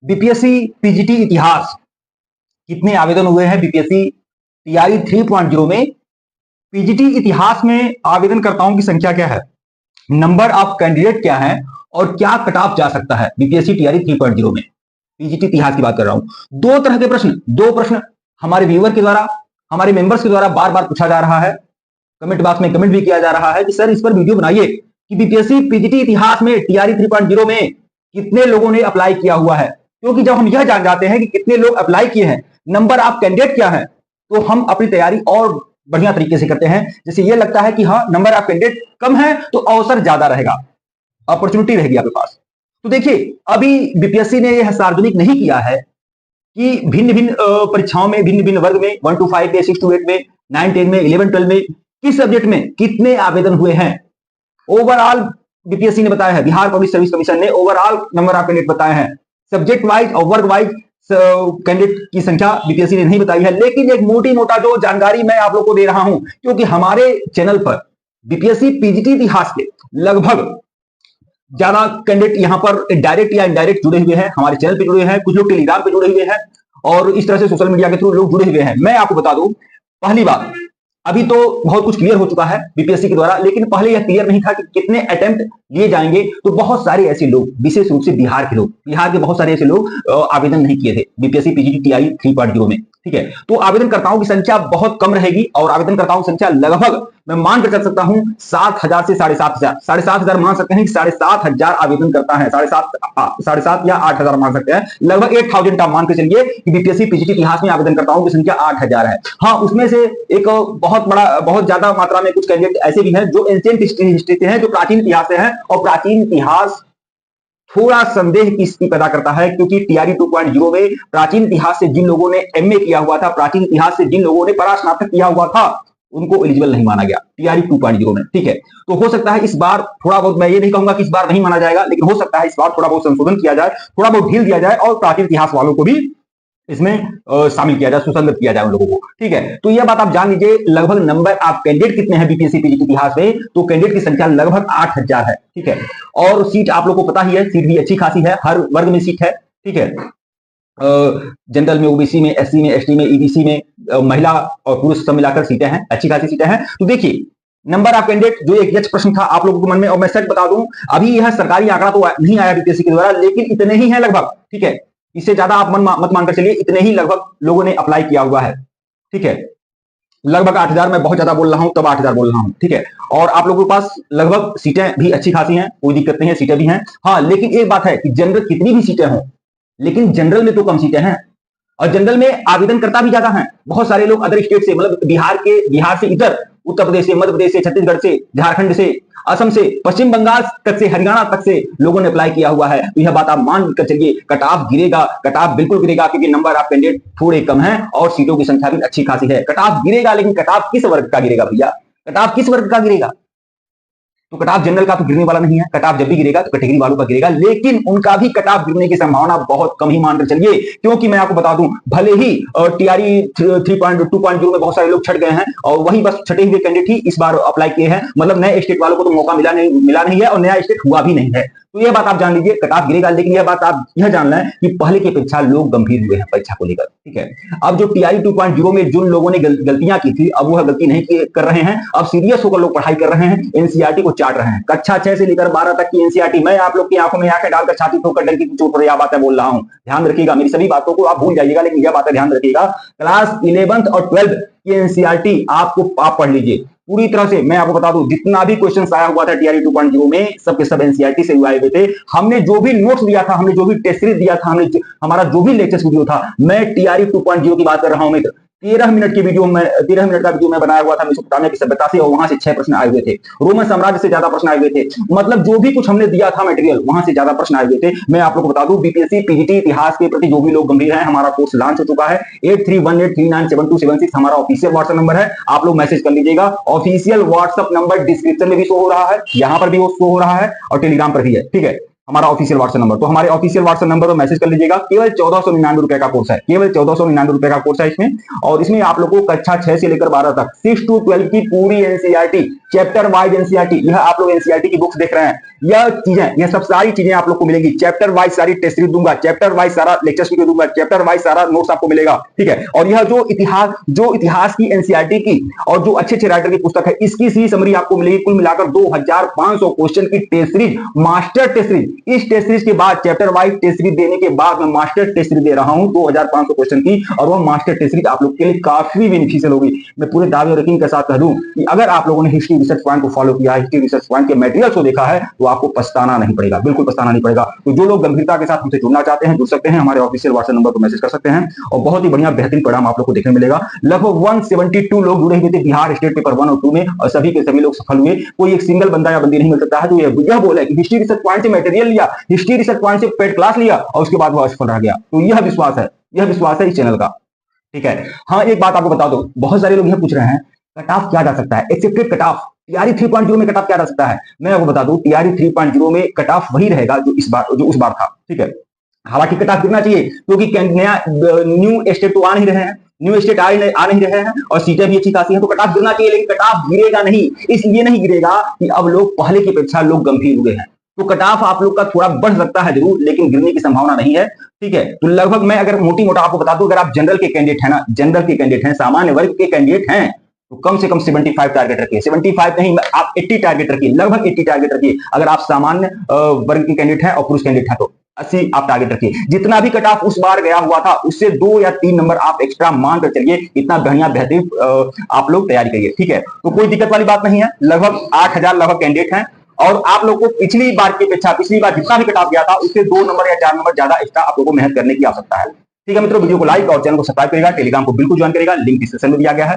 BPSC PGT इतिहास कितने आवेदन हुए हैं बीपीएससी टीआरई 3.0 में? पीजीटी इतिहास में आवेदनकर्ताओं की संख्या क्या है, नंबर ऑफ कैंडिडेट क्या है और क्या कट ऑफ जा सकता है बीपीएससी टीआरई 3.0 में? पीजीटी इतिहास की बात कर रहा हूं। दो तरह के प्रश्न, दो प्रश्न हमारे व्यूअर के द्वारा, हमारे मेंबर्स के द्वारा बार बार पूछा जा रहा है, कमेंट बॉक्स में कमेंट भी किया जा रहा है कि सर इस पर वीडियो बनाइए कि बीपीएससी पीजीटी इतिहास में टीआरई 3.0 में कितने लोगों ने अप्लाई किया हुआ है। क्योंकि जब हम यह जान जाते हैं कि कितने लोग अप्लाई किए हैं, नंबर ऑफ कैंडिडेट क्या है, तो हम अपनी तैयारी और बढ़िया तरीके से करते हैं। जैसे ये लगता है कि हाँ नंबर ऑफ कैंडिडेट कम है तो अवसर ज्यादा रहेगा, अपॉर्चुनिटी रहेगी आपके पास। तो देखिए अभी बीपीएससी ने यह सार्वजनिक नहीं किया है कि भिन्न भिन्न परीक्षाओं में, भिन्न भिन्न वर्ग में 1 to 5 में, 6 to 8 में, 9 10 में, 11 12 में किस सब्जेक्ट में कितने आवेदन हुए हैं। ओवरऑल बीपीएससी ने बताया है, बिहार पब्लिक सर्विस कमीशन ने ओवरऑल नंबर ऑफ कैंडिडेट बताए हैं। सब्जेक्ट वाइज और वर्ग वाइज कैंडिडेट की संख्या बीपीएससी ने नहीं बताई है, लेकिन एक मोटी मोटा जो जानकारी मैं आप लोगों को दे रहा हूं, क्योंकि हमारे चैनल पर बीपीएससी पीजीटी इतिहास के लगभग ज्यादा कैंडिडेट यहां पर डायरेक्ट या इनडायरेक्ट जुड़े हुए हैं, हमारे चैनल पे जुड़े हैं, कुछ लोग टेलीग्राम पे जुड़े हुए हैं और इस तरह से सोशल मीडिया के थ्रू लोग जुड़े हुए हैं। मैं आपको बता दूं, पहली बात, अभी तो बहुत कुछ क्लियर हो चुका है बीपीएससी के द्वारा, लेकिन पहले यह क्लियर नहीं था कि कितने अटेम्प्ट लिए जाएंगे। तो बहुत सारे ऐसे लोग, विशेष रूप से बिहार के लोग, बिहार के बहुत सारे ऐसे लोग आवेदन नहीं किए थे बीपीएससी पीजीटी टीआरई 3.0 में, ठीक है। तो आवेदनकर्ताओं की संख्या बहुत कम रहेगी और आवेदनकर्ताओं की संख्या लगभग मैं मान कर चल सकता हूं 7,000 से 7,500, 7,500 मान सकते हैं कि 7,500 आवेदन करता है, 7,500 या 8,000 मान सकते हैं, लगभग 8,000 आप मान के चलिए कि बीपीएससी पीजीटी इतिहास में आवेदनकर्ताओं की संख्या 8,000 है। हाँ, उसमें से एक बहुत ज्यादा मात्रा में कुछ कैंडिडेट ऐसे भी हैं जो एंशिएंट हिस्ट्री से हैं, जो प्राचीन इतिहास से हैं, और प्राचीन इतिहास थोड़ा संदेह की पैदा करता है, क्योंकि टीआरई 2.0 में प्राचीन इतिहास से जिन लोगों ने एमए किया हुआ था, प्राचीन इतिहास से जिन लोगों ने परास्नातक किया हुआ था, उनको एलिजिबल नहीं माना गया टीआरई 2.0 में, ठीक है। तो हो सकता है इस बार थोड़ा बहुत, मैं ये नहीं कहूंगा कि इस बार नहीं माना जाएगा, लेकिन हो सकता है इस बार थोड़ा बहुत संशोधन किया जाए, थोड़ा बहुत ढील दिया जाए और प्राचीन इतिहास वालों को भी इसमें शामिल किया जाए, सुसंगत किया जाए उन लोगों को, ठीक है। तो यह बात आप जान लीजिए, लगभग नंबर ऑफ कैंडिडेट कितने हैं बीपीएससी पीजीटी इतिहास में, तो कैंडिडेट की संख्या लगभग 8,000 है, ठीक है। और सीट आप लोगों को पता ही है, सीट भी अच्छी खासी है, हर वर्ग में सीट है, ठीक है। जनरल में, ओबीसी में, एससी में, एसटी में, ईबीसी में, महिला और पुरुष सब मिलाकर सीटें हैं, अच्छी खासी सीटें हैं। तो देखिए नंबर ऑफ कैंडिडेट, जो एक यक्ष प्रश्न था आप लोगों के मन में, और मैं सच बता दूं अभी यह सरकारी आंकड़ा तो नहीं आया बीपीएससी के द्वारा, लेकिन इतने ही है लगभग, ठीक है। इससे ज्यादा आप मत मानकर चलिए, इतने ही लगभग लोगों ने अप्लाई किया हुआ है, ठीक है। लगभग 8,000, मैं बहुत ज्यादा बोल रहा हूं तब 8,000 बोल रहा हूं, ठीक है। और आप लोगों के पास लगभग सीटें भी अच्छी खासी हैं, कोई दिक्कत नहीं है, सीटें भी हैं। हाँ, लेकिन एक बात है कि जनरल कितनी भी सीटें हों, लेकिन जनरल में तो कम सीटें हैं और जनरल में आवेदनकर्ता भी ज्यादा हैं। बहुत सारे लोग अदर स्टेट से, मतलब बिहार से इधर, उत्तर प्रदेश से, मध्य प्रदेश से, छत्तीसगढ़ से, झारखंड से, असम से, पश्चिम बंगाल तक से, हरियाणा तक से लोगों ने अप्लाई किया हुआ है। तो यह बात आप मान कर चलिए, कट ऑफ गिरेगा, कट ऑफ बिल्कुल गिरेगा, क्योंकि नंबर ऑफ कैंडिडेट थोड़े कम हैं और सीटों की संख्या भी अच्छी खासी है। कट ऑफ गिरेगा, लेकिन कट ऑफ किस वर्ग का गिरेगा भैया, कट ऑफ किस वर्ग का गिरेगा? तो कट ऑफ जनरल का तो गिरने वाला नहीं है, कट ऑफ जब भी गिरेगा तो कैटेगरी वालों का गिरेगा, लेकिन उनका भी कट ऑफ गिरने की संभावना बहुत कम ही मानकर चलिए। क्योंकि मैं आपको बता दूं, भले ही टीआरई 3.2.0 में बहुत सारे लोग छट गए हैं और वही बस छटे हुए कैंडिडेट ही इस बार अप्लाई किए हैं, मतलब नए स्टेट वालों को तो मौका मिला नहीं है और नया स्टेट हुआ भी नहीं है। तो यह बात आप जान लीजिए, कट ऑफ गिरेगा, लेकिन यह बात आप यह जान लें कि पहले की अपेक्षा लोग गंभीर हुए हैं परीक्षा को लेकर, ठीक है। अब जो टीआरई 2.0 में जिन लोगों ने गलतियां की थी, अब वह गलती नहीं कर रहे हैं, अब सीरियस होकर लोग पढ़ाई कर रहे हैं, एनसीईआरटी को चाट रहे हैं। कक्षा 6 से लेकर 12 तक की एनसीईआरटी, मैं आप लोग की आंखों में आंखें डालकर छाती ठोकर डर की चोट पर यह बातें बोल रहा हूं, ध्यान रखिएगा। मेरी सभी बातों को आप भूल जाइएगा, लेकिन यह बातें ध्यान रखिएगा। क्लास 11th और 12th की एनसीईआरटी आपको आप पढ़ लीजिए पूरी तरह से। मैं आपको बता दूं, जितना भी क्वेश्चन आया हुआ था टीआरई 2.0 में, सबके सब एनसीईआरटी से आए हुए थे। हमने जो भी नोट्स दिया था, हमने जो भी टेस्ट सीरीज दिया था, हमारा जो भी लेक्चर वीडियो था, मैं टीआरई 2.0 की बात कर रहा हूं मित्र। 13 मिनट का वीडियो मैं बनाया हुआ था मेसोपोटामिया की सभ्यता से, और वहां से 6 प्रश्न आए हुए थे। रोमन साम्राज्य से ज्यादा प्रश्न आए हुए थे। मतलब जो भी कुछ हमने दिया था मटेरियल, वहां से ज्यादा प्रश्न आए हुए थे। मैं आप लोगों को बता दूं, बीपीएससी पीजीटी इतिहास के प्रति जो भी लोग गंभीर हैं, हमारा कोर्स लॉन्च हो चुका है। 8318397276 हमारा ऑफिशियल व्हाट्सएप नंबर है, आप लोग मैसेज कर लीजिएगा। ऑफिशियल व्हाट्सएप नंबर डिस्क्रिप्शन में भी शो हो रहा है, यहां पर भी वो शो हो रहा है और टेलीग्राम पर भी है, ठीक है, हमारा ऑफिशियल व्हाट्सएप नंबर। तो हमारे ऑफिशियल व्हाट्सएप नंबर पर मैसेज कर लीजिएगा। केवल 1499 रुपए का कोर्स है, केवल 1499 रुपए का कोर्स है इसमें। और इसमें आप लोगों को कक्षा 6 से लेकर 12 तक 6 to 12 की पूरी एनसीईआरटी चैप्टर वाइज एनसीईआरटी, यह आप लोग एनसीईआरटी की बुक्स देख रहे हैं, यह सब सारी चीजें आप लोग को मिलेंगी। चैप्टर वाइज सारी टेस्ट सीरीज दूंगा, चैप्टर वाइज सारा लेक्चर्स वीडियो दूंगा, चैप्टर वाइज सारा नोट्स आपको मिलेगा, ठीक है। और यह जो इतिहास की एनसीईआरटी की और जो अच्छे अच्छे राइटर की पुस्तक है, इसकी सी समरी आपको मिलेगी। कुल मिलाकर 2500 क्वेश्चन की test series, master test series. इस टेस्ट सीरीज के बाद चैप्टर वाइज टेस्ट सीरीज देने के बाद मैं मास्टर टेस्ट सीरीज दे रहा हूं 2500 क्वेश्चन की, और वो मास्टर टेस्ट सीरीज आप लोग के लिए काफी बेनिफिशियल होगी। मैं पूरे दावे और यकीन के साथ कह दूं कि अगर आप लोगों ने हिस्ट्री रिसर्च पॉइंट को फॉलो किया, हिस्ट्री रिसर्च पॉइंट के मटेरियल को देखा है, तो आपको पछताना नहीं पड़ेगा, बिल्कुल पछताना नहीं पड़ेगा। तो जो लोग गंभीरता के साथ हमसे जुड़ना चाहते हैं जुड़ सकते हैं, हमारे ऑफिशियल व्हाट्सएप नंबर पर मैसेज कर सकते हैं और बहुत ही बढ़िया बेहतरीन परिणाम आप लोग को देखने मिलेगा। लगभग 172 लोग जुड़े हुए थे बिहार स्टेट पेपर 1 और 2 में, और सभी के सभी लोग सफल हुए। कोई एक सिंगल बंदा या बंदी नहीं मिल सकता है जो यह बोले कि हिस्ट्री रिसर्च पॉइंट से मटेरियल लिया, हिस्ट्री रिसर्च पॉइंट से पेड क्लास लिया और उसके बाद वो असफल रह गया। तो यह विश्वास है इस चैनल का, ठीक है। हाँ, एक बात आपको बता दो, बहुत सारे लोग यह पूछ रहे हैं कट ऑफ क्या जा सकता है, एक्सेप्टेड कट ऑफ टीआरई 3.0 में कट ऑफ क्या जा सकता है। मैं आपको बता दूं टीआरई 3.0 में कट ऑफ वही रहेगा जो उस बार था, ठीक है। हालांकि कट ऑफ गिरना चाहिए क्योंकि नया न्यू स्टेट तो आ नहीं रहे हैं, न्यू स्टेट आ नहीं रहे हैं और सीटें भी अच्छी खासी हैं, तो कट ऑफ गिरना चाहिए। लेकिन कट ऑफ गिरेगा नहीं, इसलिए नहीं गिरेगा कि अब लोग पहले की अपेक्षा लोग गंभीर हुए हैं, तो कट ऑफ आप लोग का थोड़ा बढ़ सकता है जरूर, लेकिन गिरने की संभावना नहीं है, ठीक है। तो लगभग मैं अगर मोटी मोटा आपको बता दूं, अगर आप जनरल के कैंडिडेट है ना, जनरल के कैंडिडेट हैं, सामान्य वर्ग के कैंडिडेट हैं, तो कम से कम 75 टारगेट रखिए। 75 नहीं, आप 80 टारगेट रखिए, लगभग 80 टारगेट रखिए। अगर आप सामान्य वर्ग के कैंडिडेट हैं और पुरुष कैंडिडेट हैं तो 80 आप टारगेट रखिए। जितना भी कट ऑफ उस बार गया हुआ था उससे 2 या 3 नंबर आप एक्स्ट्रा मान कर चलिए, इतना बढ़िया बेहतरीन आप लोग तैयारी करिए, ठीक है। तो कोई दिक्कत वाली बात नहीं है। लगभग 8000 लगभग कैंडिडेट हैं और आप लोग को पिछली बार की अपेक्षा, पिछली बार जितना भी कट ऑफ गया था उससे 2 नंबर या 4 नंबर ज्यादा एक्स्ट्रा आप लोगों को मेहनत करने की आवश्यकता है, ठीक है मित्रों। वीडियो को लाइक और चैनल को सब्सक्राइब करेगा, टेलीग्राम को बिल्कुल ज्वाइन करेगा, लिंक डिस्क्रिप्शन में दिया गया है।